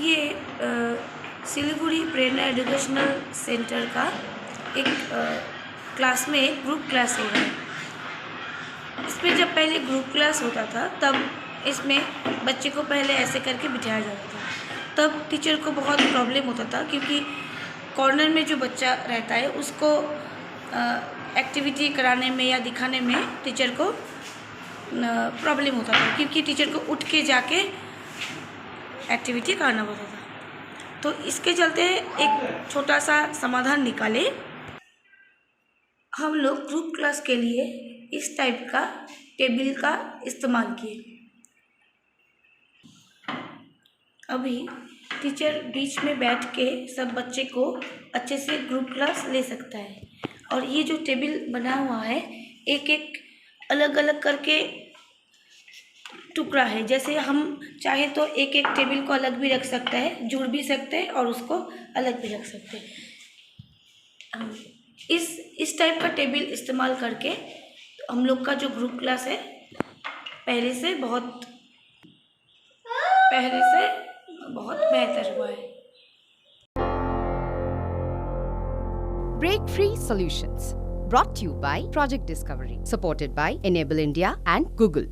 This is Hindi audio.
ये सिलीगुड़ी प्रेरणा एजुकेशनल सेंटर का एक क्लास में एक ग्रुप क्लास हो रहा है। इसमें जब पहले ग्रुप क्लास होता था तब इसमें बच्चे को पहले ऐसे करके बिठाया जाता था। तब टीचर को बहुत प्रॉब्लम होता था क्योंकि कॉर्नर में जो बच्चा रहता है उसको एक्टिविटी कराने में या दिखाने में टीचर को प्रॉब्लम होता था, क्योंकि टीचर को उठ के जाके एक्टिविटी कराना पड़ता था। तो इसके चलते एक छोटा सा समाधान निकाले। हम लोग ग्रुप क्लास के लिए इस टाइप का टेबल का इस्तेमाल किए। अभी टीचर बीच में बैठ के सब बच्चे को अच्छे से ग्रुप क्लास ले सकता है। और ये जो टेबल बना हुआ है एक एक अलग अलग करके टुकड़ा है। जैसे हम चाहे तो एक एक टेबल को अलग भी रख सकते हैं, जुड़ भी सकते हैं और उसको अलग भी रख सकते हैं। इस टाइप का टेबल इस्तेमाल करके हम लोग का जो ग्रुप क्लास है पहले से बहुत बेहतर हुआ है। Break Free Solutions, brought to you by Project Discovery, supported by Enable India and Google.